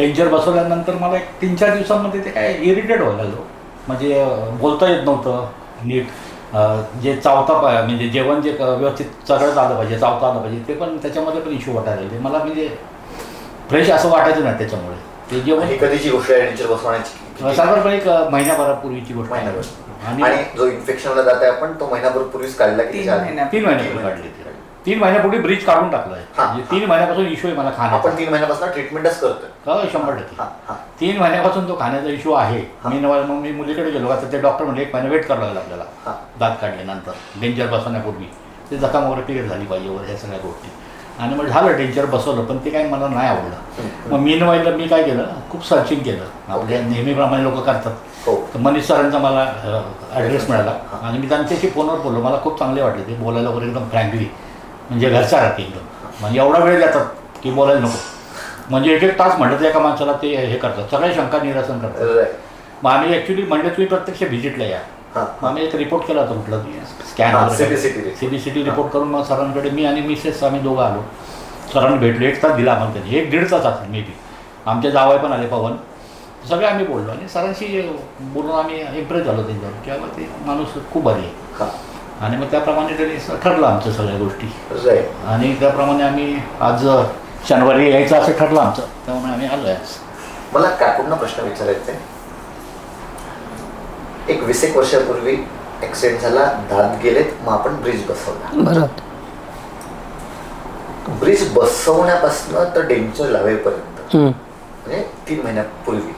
Danger बसवल्यानंतर मला एक 3-4 दिवसांमध्ये ते काय इरिटेट व्हायला लागलो. म्हणजे बोलता येत नव्हतं नीट. जे म्हणजे जेवण जे व्यवस्थित चघळत आलं पाहिजे, चावता आलं पाहिजे, ते पण त्याच्यामध्ये पण इश्यू वाटायला लागले मला. म्हणजे फ्रेश असं वाटायचं नाही त्याच्यामुळे. ते जेवण कधीची गोष्ट आहे डेंजर बसवण्याची? साधारणपणे 1 महिन्याभरापूर्वीची गोष्ट आहे. आणि जो इन्फेक्शनला जात आहे आपण तो महिनाभर पूर्वीच काढला की 3 महिन्यापूर्वी काढली. 3 महिन्यापूर्वी ब्रिज काढून टाकलाय. म्हणजे 3 महिन्यापासून इश्यू आहे मला खाण्याचा. आपण 3 महिन्यापासून ट्रीटमेंटच करतोय. 100%. 3 महिन्यापासून तो खाण्याचा इश्यू आहे. मग मी मुलीकडे गेलो. आता ते डॉक्टर म्हणजे 1 महिना वेट करावं लागला आपल्याला दात काढल्यानंतर. डेंजर बसवण्यापूर्वी ते जखम वगैरे क्लिअर झाली पाहिजे वगैरे ह्या सगळ्या गोष्टी. आणि मग झालं डेंजर बसवलं, पण ते काही मला नाही आवडलं. मग मीनवाईला मी काय केलं, खूप सर्चिंग केलं. आपल्या नेहमीप्रमाणे लोक करतात. तर मनीष सरांचा मला ॲड्रेस मिळाला आणि मी त्यांच्याशी फोनवर बोललो. मला खूप चांगले वाटले ते बोलायला वगैरे एकदम फ्रँकली. म्हणजे घरचा राहते एकदम. म्हणजे एवढा वेळ देतात की बोलायला नको. म्हणजे 1-1 तास म्हटलं तर एका माणसाला ते हे करतात, सगळ्या शंका निरसन करतात. मग आम्ही ॲक्च्युली म्हणलं तुम्ही प्रत्यक्ष व्हिजिटला या. मग आम्ही एक रिपोर्ट केला होता कुठला स्कॅन CBCT रिपोर्ट करून मग सरांकडे मी आणि मिसेस आम्ही दोघं आलो. सरांनी भेटलो. 1 तास दिला आम्हाला त्यांनी. 1-1.5 तास असेल मे बी. आमचे जावई पण आले, पवन. सगळे आम्ही बोललो आणि सरांशी बोलून आम्ही इम्प्रेस झालो त्यांच्यावर की बाबा ते माणूस खूप भारी आहे. आणि मग त्याप्रमाणे त्यांनी ठरलं आमच्या सगळ्या गोष्टी. आणि त्याप्रमाणे आम्ही आज शनिवारी यायचं असं ठरलं आमचं. त्यामुळे आम्ही आलो आहे. मला काकूंना प्रश्न विचारायचा आहे. एक 20 वर्षापूर्वी ऍक्सिडेंट झाला, दात गेलेत, मग आपण ब्रिज बसवला. बरोबर. ब्रिज बसवण्यापासून तर डेंजर लावेपर्यंत म्हणजे 3 महिन्यापूर्वी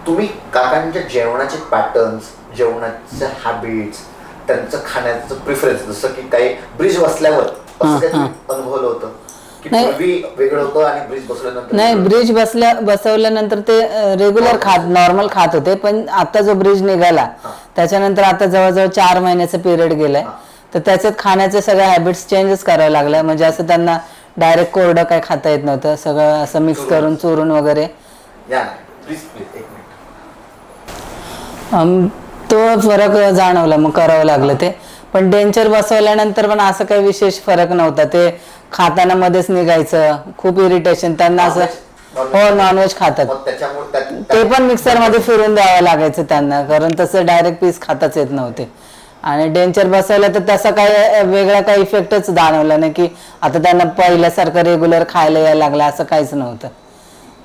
तुम्ही काकांच्या जेवणाचे पॅटर्न्स, जेवणाचे हॅबिट्स, त्यांचं खाण्याचं प्रिफरन्स, जसं की काही ब्रिज बसल्यावर असं काही अनुभवलं होतं की पूर्वी वेगळं होतं आणि ब्रिज बसवल्यानंतर? नाही, ब्रिज बसवल्यानंतर ते रेग्युलर नॉर्मल खात होते. पण आता जो ब्रिज निघाला त्याच्यानंतर आता जवळजवळ 4 महिन्याचा पिरियड गेलाय. तर त्याच्यात खाण्याचे सगळे हॅबिट्स चेंजच करावे लागले. म्हणजे असं त्यांना डायरेक्ट कोरडं काय खाता येत नव्हतं. सगळं असं मिक्स करून चुरून वगैरे. तो फरक जाणवला, मग करावं लागलं ते. पण डेंचर बसवल्यानंतर पण असं काही विशेष फरक नव्हता. ते खाताना मध्येच निघायचं, खूप इरिटेशन त्यांना असं. हो, नॉनव्हेज खातात. ते पण मिक्सरमध्ये फिरून द्यावं लागायचं त्यांना, कारण तसं डायरेक्ट पीस खाताच येत नव्हते. आणि डेंचर बसवलं तर तसा काही वेगळा काही इफेक्टच जाणवला नाही की आता त्यांना पहिल्यासारखं रेग्युलर खायला यायला लागलं, असं काहीच नव्हतं.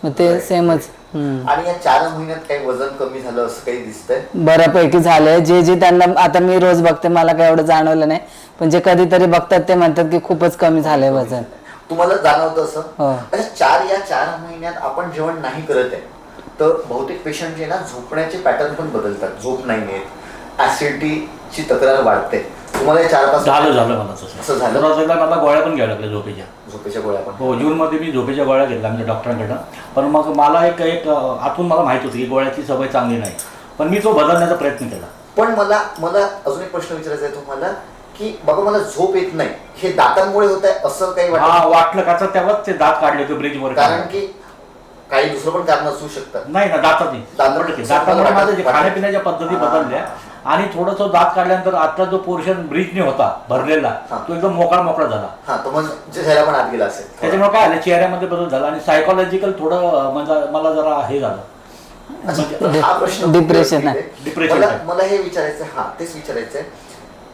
मग ते सेमच. आणि या 4 महिन्यात काही वजन कमी झालं असं काही दिसतंय? बऱ्यापैकी झालंय. जे त्यांना आता मी रोज बघते, मला काही एवढं जाणवलं नाही. पण जे कधीतरी बघतात ते म्हणतात की खूपच कमी झालंय वजन. तुम्हाला जाणवतं असं? अच्छा, 4 महिन्यात आपण जेवण नाही करत आहे तर बहुतेक पेशंटचे ना झोपण्याचे पॅटर्न पण बदलतात. झोप नाही येत, ऍसिडिटीची तक्रार वाढते. तुम्हाला 4-5 झालं मला तसं झालं. मला गोळ्या पण घ्याव्या लागल्या, झोपेच्या गोळ्या पण. हो, जूनमध्ये मी झोपेच्या गोळ्या घेतल्या आमच्या डॉक्टरांकडनं. पण मग मला एक आतून मला माहित होती की गोळ्याची सवय चांगली नाही. पण मी तो बदलण्याचा प्रयत्न केला. पण मला अजून एक प्रश्न विचारायचा आहे तुम्हाला की बाबा मला झोप येत नाही, हे दातांमुळे होत आहे असं काही वाटलं का? तेव्हाच ते दात काढले होते ब्रिजवर. कारण की काही दुसरं पण कारण असू शकतं. नाही ना, दातामुळे माझ्या खाण्यापिण्याच्या पद्धती बदलल्या. आणि थोडंसं दात काढल्यानंतर आता जो पोर्शन ब्रिजने होता भरलेला तो एकदम मोकळा झाला. चेहरा पण आत गेला असेल. त्याच्यामुळे काय झालं, चेहऱ्यामध्ये बदल झाला आणि सायकोलॉजिकल थोडं म्हणजे मला जरा हे झालं. हा प्रश्न डिप्रेशन. मला हे विचारायचं, तेच विचारायचंय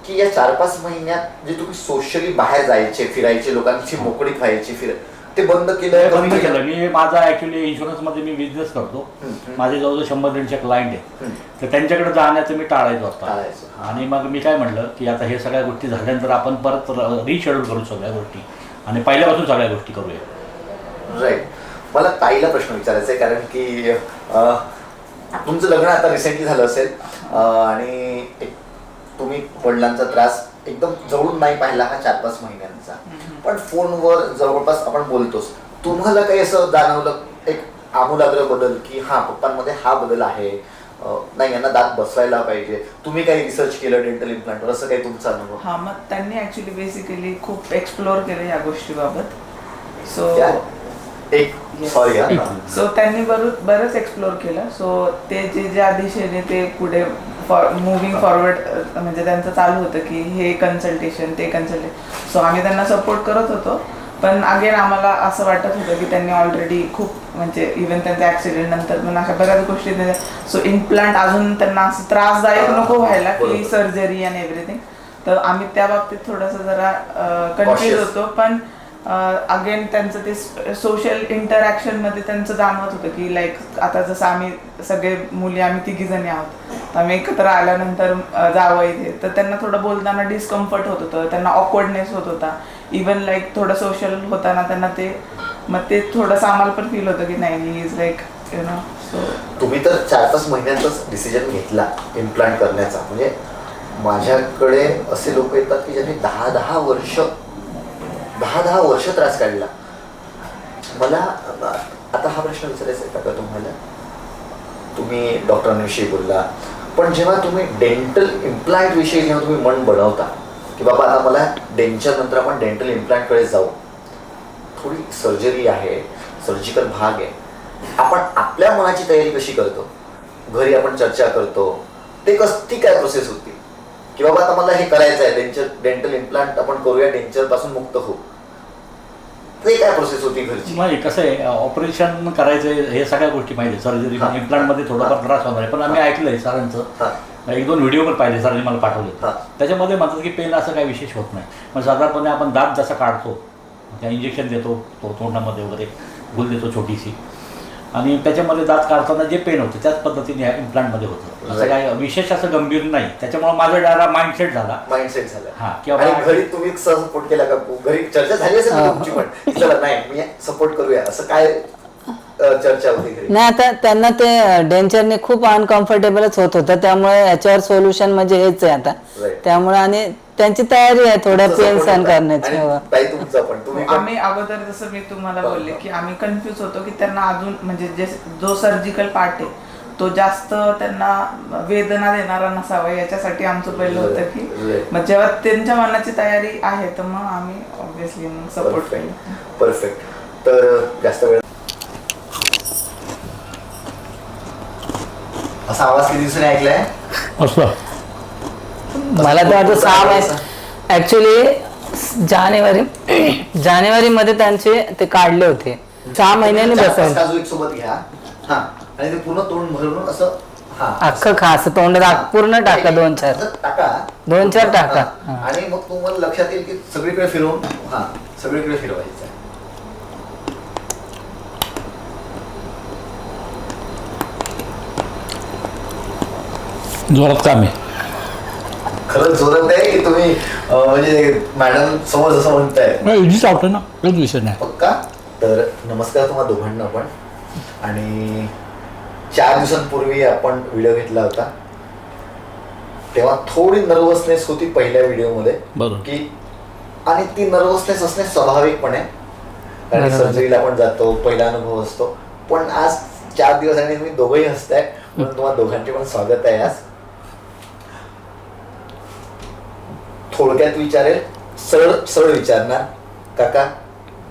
की या 4-5 महिन्यात जे तुम्ही सोशली बाहेर जायचे, फिरायचे, लोकांची मोकळी खायची, ते बंद केलं? मी माझा ऍक्च्युली इन्शुरन्समध्ये मी बिझनेस करतो. माझे जवळजवळ 100-150 क्लायंट आहे. तर त्यांच्याकडे जाण्याचं मी टाळायचो आता. आणि मग मी काय म्हटलं की आता हे सगळ्या गोष्टी झाल्यानंतर आपण परत रिशेड्यूल करू सगळ्या गोष्टी आणि पहिल्यापासून सगळ्या गोष्टी करूया. राईट. मला ताईला प्रश्न विचारायचा आहे, कारण की तुमचं लग्न आता रिसेंटली झालं असेल आणि तुम्ही वडिलांचा त्रास एकदम जवळून नाही पाहिला हा 4-5 महिन्यांचा, पण फोनवर जवळपास आपण बोलतोच. तुम्हाला काही असं जाणवलं एक आमूलाग्र बदल की हा पप्पांमध्ये हा बदल आहे, नाही यांना दात बसवायला पाहिजे? तुम्ही काही रिसर्च केलं डेंटल इम्प्लांटवर, असं काही तुमचा अनुभव? हा, मग त्यांनी ऍक्च्युली बेसिकली खूप एक्सप्लोअर केलं या गोष्टीबाबत. सो त्यांनी बरंच एक्सप्लोअर केलं. सो ते ज्या दिशेने ते पुढे मुव्हिंग फॉरवर्ड म्हणजे त्यांचं चालू होतं की हे कन्सल्टेशन ते कन्सल्टेशन. सो आम्ही त्यांना सपोर्ट करत होतो. पण अगेन आम्हाला असं वाटत होतं की त्यांनी ऑलरेडी खूप म्हणजे इव्हन त्यांचा ऍक्सिडेंट नंतर पण अशा बऱ्याच गोष्टी सो इम्प्लांट अजून त्यांना असं त्रासदायक नको व्हायला की सर्जरी अँड एव्हरीथिंग. तर आम्ही त्या बाबतीत थोडंसं जरा कन्फ्युज होतो. पण अगेन त्यांचं ते सोशल इंटरॅक्शन मध्ये त्यांचं जाणवत होतं की लाईक आता जसं आम्ही सगळे मुली आम्ही 3 जणी आहोत, आम्ही एकत्र आल्यानंतर जावं इथे, तर त्यांना थोडं बोलताना डिस्कम्फर्ट होत होतं, त्यांना ऑकवर्डनेस होत होता. इवन लाईक थोडं सोशल होताना त्यांना ते मग ते थोडंसं आम्हाला पण फील होतं की नाही he is like you know. So तुम्ही तर 4-5 महिन्यातच डिसिजन घेतला इम्प्लांट करण्याचा. म्हणजे माझ्याकडे असे लोक येतात की ज्यांनी 10-10 वर्ष त्रास काढला. मला आता हा प्रश्न विचारायचा आहे का तुम्हाला, तुम्ही डॉक्टरांविषयी बोलला, पण जेव्हा तुम्ही डेंटल इम्प्लांट विषयी जेव्हा तुम्ही मन बनवता की बाबा आता मला डेंचर नंतर आपण डेंटल इम्प्लांटकडे जाऊ, थोडी सर्जरी आहे, सर्जिकल भाग आहे, आपण आपल्या मनाची तयारी कशी करतो, घरी आपण चर्चा करतो, ती काय प्रोसेस होती की बाबा आता मला हे करायचं आहे, डेंटल इम्प्लांट आपण करूया, डेंचर पासून मुक्त होऊ, ते काय प्रोसेस होती घरची? नाही कसं आहे, ऑपरेशन करायचं हे सगळ्या गोष्टी माहिती, सर्जरी इम्प्लांटमध्ये थोडाफार त्रास होणार आहे. पण आम्ही ऐकलंय सरांचं, 1-2 व्हिडिओ पण पाहिले, सरांनी मला पाठवले, त्याच्यामध्ये म्हणतात की पेन असं काही विशेष होत नाही. पण साधारणपणे आपण दात जसा काढतो, त्या इंजेक्शन देतो तो तोंडामध्ये वगैरे, भूल देतो छोटीशी, आणि त्याच्यामध्ये दात काढताना जे पेन होतं त्याच पद्धतीने इम्प्लांटमध्ये होतं. असं काय विशेष असं गंभीर नाही. त्याच्यामुळे माझा डायरा माइंडसेट झाला. हा, किंवा घरी तुम्ही सपोर्ट केला का? घरी चर्चा झाली असेल ना तुमची पण, चला नाही मी सपोर्ट करूया, असं काय चर्चा होती घरी? नाही, आता त्यांना ते डेंचरने खूप अनकम्फर्टेबलच होत होतं, त्यामुळे याच्यावर सोल्युशन म्हणजे हेच आहे आता. त्यामुळे आणि त्यांची तयारी आहे थोड्या पेन सहन करण्याची. आम्ही अगोदर जसं मी तुम्हाला बोलले की आम्ही कन्फ्युज होतो की त्यांना अजून म्हणजे जो सर्जिकल पार्ट आहे तो जास्त त्यांना वेदना देणारा नसावा, याच्यासाठी आमचं पहिलं होतं की मग जेव्हा त्यांच्या मनाची तयारी आहे तर मग आम्ही ऑब्व्हियसली मग सपोर्ट केलं. परफेक्ट. तर जास्त वेळ असा आवाज किती दिवसांनी ऐकलाय? मला तर वाटतं 6 महिने ऍक्च्युली जानेवारी मध्ये त्यांचे ते काढले होते. 6 महिन्यांनी बसवले. काजू एक सोबत घ्या, हा, आणि ते पूर्ण तोंड भरून असं अख्खं खास तोंड पूर्ण टाका, 2-4 टाका, आणि मग तुम्हाला लक्षात येईल की सगळीकडे फिरवून, सगळीकडे फिरवायचं. जोरात काम आहे, खरंच जोरात आहे की तुम्ही म्हणजे मॅडम समोर जसं म्हणताय इझीच आवडतं ना, काहीच विषय नाही. पक्का. तर नमस्कार तुम्हाला दोघांना पण. आणि 4 दिवसांपूर्वी आपण व्हिडिओ घेतला होता, तेव्हा थोडी नर्वसनेस होती पहिल्या व्हिडिओमध्ये की, आणि ती नर्वसनेस असणे स्वाभाविक पण आहे, कारण सर्जरीला आपण जातो, पहिला अनुभव असतो. पण आज 4 दिवस आणि तुम्ही दोघंही हसताय, म्हणून तुम्हाला दोघांचे पण स्वागत आहे. आज थोडक्यात विचारेल, सरळ विचारणार. काका,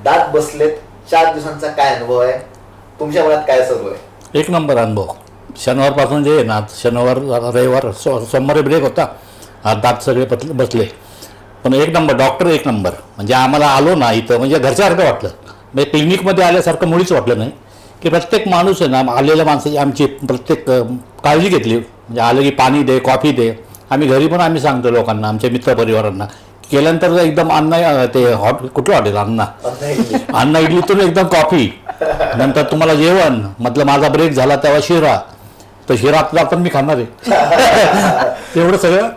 दात बसलेत, 4 दिवसांचा काय अनुभव आहे? तुमच्या मनात काय सुरू आहे? 1 नंबर अनुभव. शनिवारपासून जे आहे ना, शनिवार रविवार सोमवारी ब्रेक होता, दात सगळे बसले, पण 1 नंबर. Doctor 1 number. म्हणजे आम्हाला आलो ना इथं, म्हणजे घरच्यासारखं वाटलं. म्हणजे क्लिनिकमध्ये आल्यासारखं मुळीच वाटलं नाही. की प्रत्येक माणूस आहे ना, आलेल्या माणसाची आमची प्रत्येक काळजी घेतली. म्हणजे आलं की पाणी दे, कॉफी दे. आम्ही घरी पण आम्ही सांगतो लोकांना, आमच्या मित्रपरिवारांना, केल्यानंतर एकदम अन्न, ते कुठलं हॉटेल अन्न इडलीतून एकदम कॉफी, नंतर तुम्हाला जेवण, म्हटलं माझा ब्रेक झाला तेव्हा शिरा, तर शिरा आता मी खाणार आहे. एवढं सगळं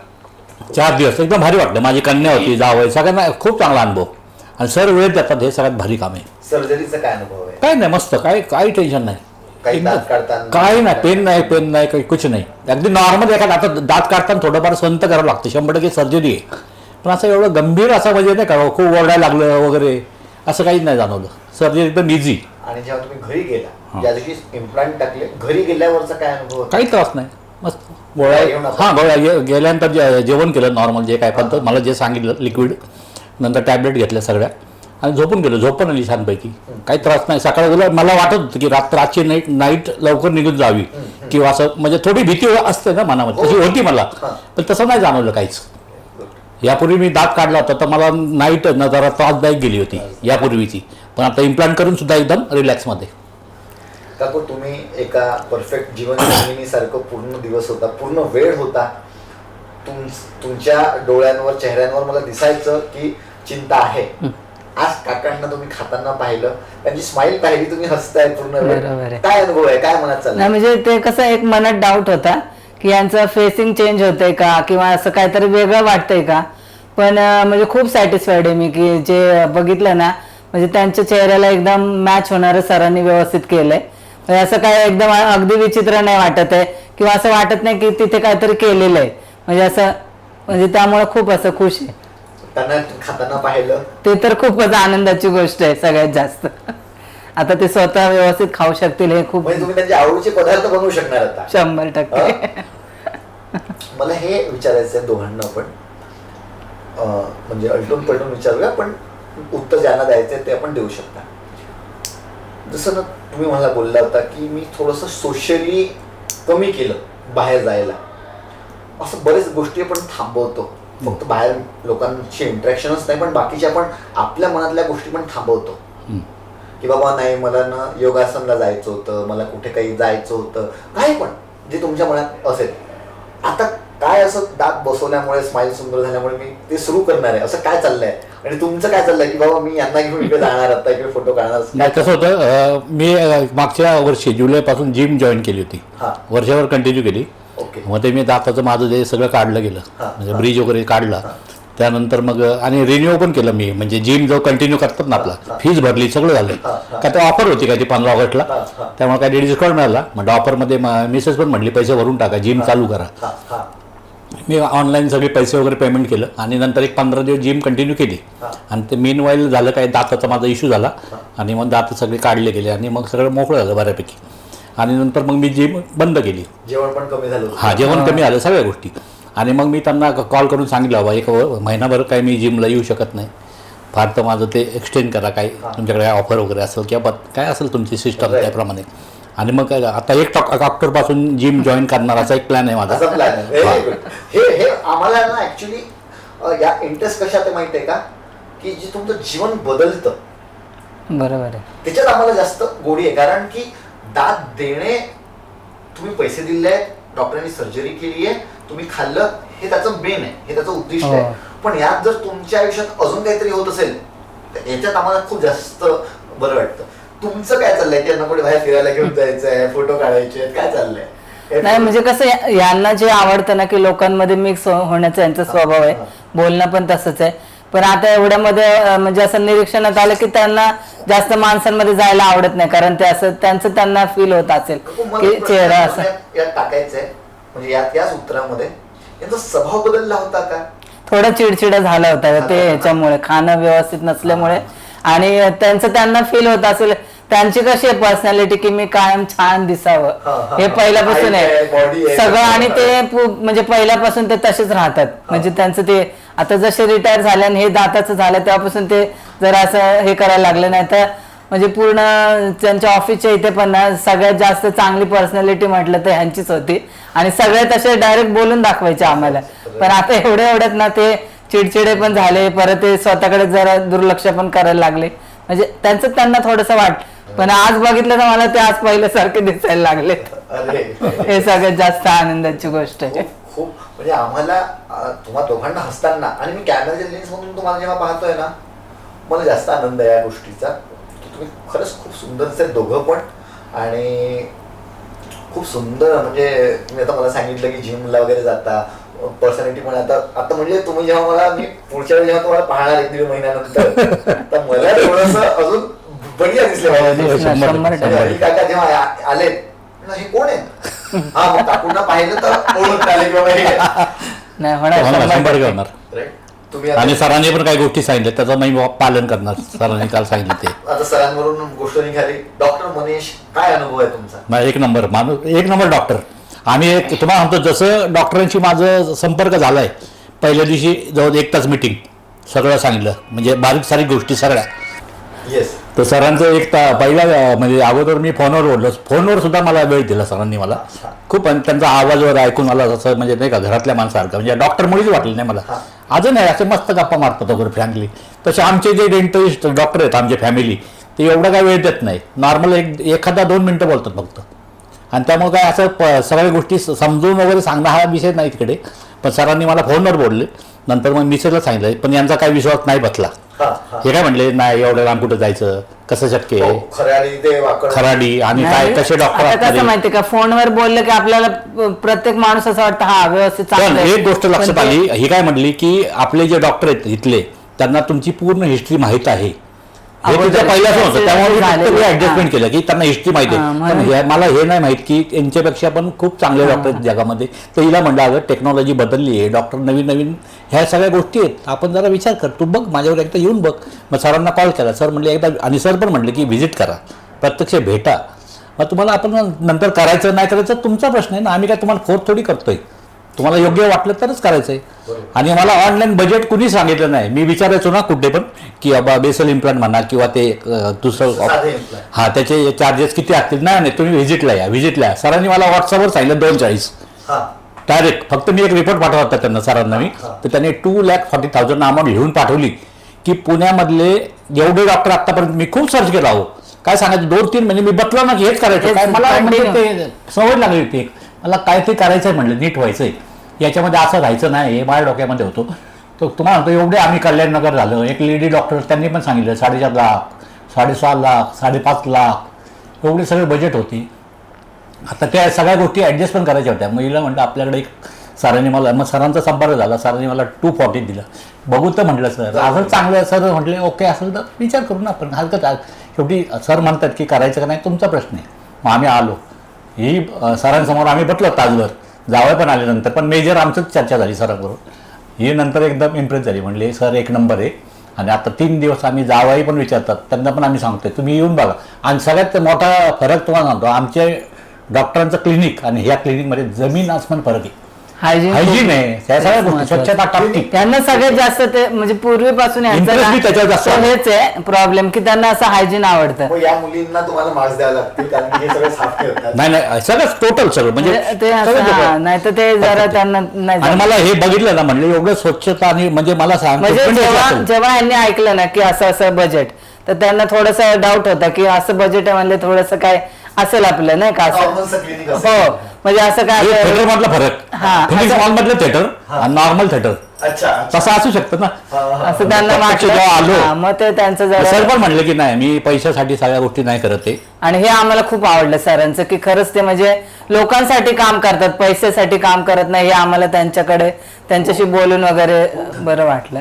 4 दिवस एकदम भारी वाटलं. माझी कन्या होती, जावई, सगळ्यांना खूप चांगला अनुभव. आणि सर वेळ देतात, हे सगळ्यात भारी काम आहे. सर्जरीचं काय अनुभव आहे? काय नाही, मस्त, काही टेन्शन नाही, काही नाही, पेन नाही, काही कुछ नाही. अगदी नॉर्मल. एखादा आता दात काढताना थोडंफार संत करावं लागतं, 100% सर्जरी आहे, पण असं एवढं गंभीर असं म्हणजे नाही का खूप ओरडायला लागलं वगैरे असं काहीच नाही जाणवलं. सर्जरी एकदम इझी. आणि जेव्हा तुम्ही घरी गेला, ज्या दिवशी इम्प्लांट टाकले, घरी गेल्यावरचा काय अनुभव? काही त्रास नाही, मस्त. गोळ्या गेल्यानंतर जेवण केलं नॉर्मल, जे काय पण मला जे सांगितलं, लिक्विड, नंतर टॅबलेट घेतल्या सगळ्या, आणि झोपून गेलो. झोप पण आली छानपैकी, काही त्रास नाही. सकाळी मला वाटत होतं की रात्री नाईट लवकर निघून जावी, किंवा असं म्हणजे थोडी भीती असते ना मनामध्ये, तशी होती मला, पण तसं नाही जाणवलं काहीच. यापूर्वी मी दात काढला होता तर मला नाईट ना जरा त्रासदायक गेली होती यापूर्वीची, पण आता इम्प्लांट करून सुद्धा एकदम रिलॅक्समध्ये. काकू तुम्ही एका परफेक्ट जीवनशैलीसारखं पूर्ण दिवस होता, पूर्ण वेळ होता. तुमच्या डोळ्यांवर चेहऱ्यांवर मला दिसायचं की चिंता आहे. आज काकांना तुम्ही खाताना पाहिलं, त्यांची स्माइल पाहिली, तुम्ही हसताय पूर्ण वेळ. बरोबर आहे. काय अनुभव आहे, काय मनात चाललंय? नाही म्हणजे ते कसं एक मनात डाऊट होता की यांचं फेसिंग चेंज होतंय का किंवा असं काहीतरी वेगळं वाटतंय का, पण म्हणजे खूप सॅटिस्फाईड आहे मी की जे बघितलं ना, म्हणजे त्यांच्या चेहऱ्याला एकदम मॅच होणारं सरांनी व्यवस्थित केलंय. म्हणजे असं काय एकदम अगदी विचित्र नाही वाटत आहे किंवा असं वाटत नाही की तिथे काहीतरी केलेलं आहे. म्हणजे असं म्हणजे त्यामुळे खूप असं खुश आहे. त्यांना खाताना पाहिलं ते तर खूपच आनंदाची गोष्ट आहे सगळ्यात जास्त. आता ते स्वतः व्यवस्थित खाऊ शकतील हे खूप म्हणजे तुम्ही त्यांच्या आवडीचे पदार्थ बनवू शकणार आता. 100%. मला हे विचारायचं आहे दोघांना पण, म्हणजे अल्टून पलटून विचारूया, पण उत्तर ज्यांना द्यायचंय ते आपण देऊ शकता. जसं ना तुम्ही मला बोलला होता की मी थोडंसं सोशली कमी केलं बाहेर जायला, असं बरेच गोष्टी आपण थांबवतो. फक्त बाहेर लोकांशी इंटरॅक्शनच नाही, पण बाकीच्या पण आपल्या मनातल्या गोष्टी पण थांबवतो. की बाबा नाही मला ना योगासनला जायचं होतं, मला कुठे काही जायचं होतं, काही पण जे तुमच्या मनात असेल. आता काय असं दात बसवल्यामुळे, स्माईल सुंदर झाल्यामुळे मी ते सुरू करणार आहे, असं काय चाललंय? आणि तुमचं काय चाललंय की बाबा मी यांना घेऊन इकडे जाणार, आता इकडे फोटो काढणार? नाही कसं होतं, मी मागच्या वर्षी जुलैपासून जिम जॉईन केली होती, वर्षभर कंटिन्यू केली. मग ते मी दाताचं माझं जे सगळं काढलं गेलं, म्हणजे ब्रिज वगैरे काढला. त्यानंतर मग आणि रिन्यू पण केलं मी, म्हणजे जिम जो कंटिन्यू करतात ना आपला, फीज भरली, सगळं झालं. का ते ऑफर होती का ती 15 ऑगस्टला, त्यामुळे काय डिस्काउंट मिळाला. म्हणजे ऑफरमध्ये मिसेस पण म्हटली पैसे भरून टाका, जिम चालू करा. मी ऑनलाईन सगळे पैसे वगैरे पेमेंट केलं आणि नंतर एक 15 दिवस जिम कंटिन्यू केली. आणि ते मेन वाईल झालं काय, दाताचा माझा इश्यू झाला आणि मग दात सगळे काढले गेले आणि मग सगळं मोकळं झालं बऱ्यापैकी. आणि नंतर मग मी जिम बंद केली. जेवण पण कमी झालं. हां, जेवण कमी झालं, सगळ्या गोष्टी. आणि मग मी त्यांना कॉल करून सांगितलं बाबा एक महिनाभर काय मी जिमला येऊ शकत नाही, फार तर माझं ते एक्सटेंड करा, काही तुमच्याकडे ऑफर वगैरे असेल किंवा काय असेल तुमची सिस्टम त्याप्रमाणे. आणि मग आता 1 ऑक्टोबरपासून जिम जॉईन करणार असा एक प्लॅन आहे माझा. हे आम्हाला ना ऍक्च्युली या इंटरेस्ट कशा ते माहिती आहे का, की जे तुमचं जीवन बदलतं बरोबर आहे, त्याच्यात आम्हाला जास्त गोडी आहे. कारण की दात देणे, तुम्ही पैसे दिले आहेत, डॉक्टरांनी सर्जरी केली आहे, तुम्ही खाल्लं, हे त्याचं मेन आहे, हे त्याचं उद्दिष्ट आहे. पण यात जर तुमच्या आयुष्यात अजून काहीतरी होत असेल तर याच्यात आम्हाला खूप जास्त बरं वाटतं. तुमचं काय चाललंय की यांना पुढे बाहेर फिरायला घेऊन जायचंय, फोटो काढायचे, काय चाललंय? नाही म्हणजे कसं यांना जे आवडतं ना की लोकांमध्ये मिक्स होण्याचा यांचा स्वभाव आहे, बोलणं पण तसंच आहे. पण आता एवढ्यामध्ये म्हणजे असं निरीक्षणात आलं की त्यांना जास्त माणसांमध्ये जायला आवडत नाही, कारण ते असं त्यांना फील होत असेल की चेहरा असं यात टाकायचंय. म्हणजे याच उत्तरामध्ये यांचा स्वभाव बदलला होता का? थोडा चिडचिडा झाला होता ते ह्याच्यामुळे, खाणं व्यवस्थित नसल्यामुळे. आणि त्यांना फील होत असेल, त्यांची कशी आहे पर्सनॅलिटी की मी कायम छान दिसावं, हे पहिल्यापासून आहे सगळं. आणि ते म्हणजे पहिल्यापासून ते तसेच राहतात. म्हणजे त्यांचं ते आता जसे रिटायर झाले आणि हे दाताचं झालं तेव्हापासून ते जरा असं हे करायला लागले. नाही तर म्हणजे पूर्ण त्यांच्या ऑफिसच्या इथे पण ना सगळ्यात जास्त चांगली पर्सनॅलिटी म्हटलं तर ह्यांचीच होती. आणि सगळ्यात असे डायरेक्ट बोलून दाखवायचे आम्हाला. पण आता एवढ्यात ना ते चिडचिडे पण झाले, परत ते स्वतःकडे जरा दुर्लक्ष पण करायला लागले. म्हणजे त्यांना थोडंसं पण आज बघितलं तर मला ते आज पहिल्यासारखे दिसायला लागले. हे सगळ्यात जास्त आनंदाची गोष्ट आहे. खूप म्हणजे आम्हाला तुम्हा दोघांना हसताना आणि मी कॅमेराच्या लेन्स मधून तुम्हाला जेव्हा पाहतोय ना, मला जास्त आनंद आहे या गोष्टीचा. तुम्ही खरंच खूप सुंदरच आहे दोघं पण. आणि खूप सुंदर, म्हणजे तुम्ही आता मला सांगितलं की जिमला वगैरे जाता, पर्सनॅलिटी पण आता म्हणजे तुम्ही जेव्हा मला मी पुढच्या वेळी जेव्हा तुम्हाला पाहणार 1-1.5 महिन्यानंतर, तर मला थोडंसं अजून बढिया दिसले. काका जेव्हा आले, हे कोण आहे? हा, मग काकूंना पाहिलं तर ओळखता आले नाही होणार. तुम्ही आणि सरांनी पण काही गोष्टी सांगितल्या, त्याचं मी पालन करणार. सरांनी काल सांगितलं ते. आता सरांवरून गोष्ट निघाली. डॉक्टर मनीष, काय अनुभव आहे तुमचा? एक नंबर डॉक्टर. आम्ही तुम्हाला सांगतो, जसं डॉक्टरांशी माझं संपर्क झालाय, पहिल्या दिवशी जवळ 1 तास मीटिंग, सगळं सांगितलं, म्हणजे बारीक सारीक गोष्टी सगळ्या. येस. तर सरांचं पहिला म्हणजे अगोदर मी फोनवर बोललो, फोनवर सुद्धा मला वेळ दिला सरांनी मला खूप. आणि त्यांचा आवाज वगैरे ऐकून मला असं म्हणजे नाही का घरातल्या माणसासारखं, म्हणजे डॉक्टरमुळेच वाटलं नाही मला. अजून आहे असे मस्त गप्पा मारतात वगैरे फ्रँकली. तसे आमचे जे डेंटिस्ट डॉक्टर आहेत आमची फॅमिली ते एवढं काय वेळ देत नाही. नॉर्मल एखादा 2 मिनटं बोलतात फक्त. आणि त्यामुळे काय असं सगळ्या गोष्टी समजून वगैरे सांगणं हा विषय नाही तिकडे. पण सरांनी मला फोनवर बोलले. नंतर मग मिसेसला सांगितलं पण यांचा काही विश्वास नाही बसला. हे काय म्हणले नाही एवढं लांब कुठं जायचं कसं शक्य आहे. खराडी आणि काय कसे आता कसं डॉक्टर. माहितीये का फोनवर बोललं की आपल्याला प्रत्येक माणूस असं वाटतं हा व्यवस्थित पण चांगलं आहे. एक गोष्ट लक्षात पण ते- आली ही काय म्हणली की आपले जे डॉक्टर आहेत इथले त्यांना तुमची पूर्ण हिस्ट्री माहीत आहे. हे अगोदर तिच्या पहिल्याच होतं त्यामुळे झालेलं. मी ऍडजस्टमेंट केलं की त्यांना हिस्ट्री माहिती हा, आहे. म्हणून. पण मला हे नाही माहित की यांच्यापेक्षा पण खूप चांगले डॉक्टर आहेत जगामध्ये. तर हिला म्हणलं अगं टेक्नॉलॉजी बदलली आहे डॉक्टर नवीन नवीन ह्या सगळ्या गोष्टी आहेत आपण जरा विचार कर तू बघ माझ्यावर एकदा येऊन बघ. मग सरांना कॉल केला. सर म्हणले एकदा आणि सर पण म्हणले की व्हिजिट करा प्रत्यक्ष भेटा. मग तुम्हाला आपण नंतर करायचं नाही करायचं तुमचा प्रश्न आहे ना. आम्ही काय तुम्हाला फोर्स थोडी करतोय. तुम्हाला योग्य वाटलं तरच करायचं आहे. आणि मला ऑनलाईन बजेट कुणी सांगितलं नाही. मी विचारायचो ना कुठे पण की बाबा बेसल इम्प्लांट म्हणा किंवा ते दुसरं हा त्याचे चार्जेस किती असतील. नाही तुम्ही व्हिजिटला या. सरांनी मला व्हॉट्सअपवर सांगितलं 240 डायरेक्ट. फक्त मी एक रिपोर्ट पाठवला होता त्यांना सरांना मी. तर त्यांनी 2,40,000 अमाऊंट लिहून पाठवली की पुण्यामधले एवढे डॉक्टर आतापर्यंत मी खूप सर्च केला हो. काय सांगायचं 2-3 महिने मी बसलो ना की हेच करायचं. काय मला म्हणजे ते सवय लागली होती. मला काय ते करायचं आहे म्हणलं नीट व्हायचंय याच्यामध्ये असं राहायचं नाही हे माझ्या डोक्यामध्ये होतो. तर तुम्हाला म्हणतो एवढे आम्ही कल्याणनगर झालं. एक लेडी डॉक्टर त्यांनी पण सांगितलं 4.5 लाख 6.5 लाख 5.5 लाख एवढे सगळे बजेट होती. आता त्या सगळ्या गोष्टी ॲडजस्ट पण करायच्या होत्या. महिला म्हटलं आपल्याकडे एक सरांनी मला मग सरांचा संपर्क झाला. सरांनी मला 240 दिलं. बघू तर म्हटलं सर असं चांगलं. सर म्हटले ओके असेल तर विचार करू ना आपण हलकं शेवटी सर म्हणतात की करायचं का नाही तुमचा प्रश्न आहे. मग आम्ही आलो. ही सरांसमोर आम्ही बसलो तासभर. जावं पण आले नंतर पण मेजर आमचंच चर्चा झाली सरांबरोबर. ही नंतर एकदम इम्प्रेस झाली. म्हणले सर एक नंबर आहे. आणि आता 3 दिवस आम्ही जावाही पण विचारतात त्यांना पण आम्ही सांगतोय तुम्ही येऊन बघा. आणि सगळ्यात मोठा फरक तुम्हाला सांगतो आमच्या डॉक्टरांचं क्लिनिक आणि ह्या क्लिनिकमध्ये जमीन आसमान फरक आहे. हायजीन आहे त्या सगळ्या गोष्टी स्वच्छता टापटीप. त्यांना सगळ्यात जास्त ते म्हणजे पूर्वीपासून Interest बी त्याच्यात जास्त आहे. हेच आहे प्रॉब्लेम की त्यांना असं हायजीन आवडतं. या मुलींना तुम्हाला मार्क्स द्यावे लागतील कारण की हे सगळे साफ ठेवतात. नाही सगळं टोटल सगळं म्हणजे ते नाही तर ते जरा त्यांना नाही आणि मला हे बघितलं ना म्हणलं एवढं स्वच्छता आणि म्हणजे मला सांग म्हणजे जेव्हा यांनी ऐकलं ना की असं बजेट तर त्यांना थोडस डाऊट होता की असं बजेट आहे म्हणजे थोडस काय असेल आपलं नाही का असं. क्लिनिक हो म्हणजे असं काय थिएटर मधलं फरक फिनिक्स मॉल मधलं थिएटर आणि नॉर्मल थिएटर अच्छा तसं असू शकतं ना. असं त्यांना प्रत्यक्ष वाटलं. जेव्हा आलो हा, मग ते त्यांचं जरा सर पण म्हणले की नाही मी पैशासाठी सगळ्या गोष्टी नाही करत आहे. आणि हे आम्हाला खूप आवडलं सरांचं की खरंच ते म्हणजे लोकांसाठी काम करतात पैशासाठी काम करत नाही. हे आम्हाला त्यांच्याकडे त्यांच्याशी बोलून वगैरे बरं वाटलं.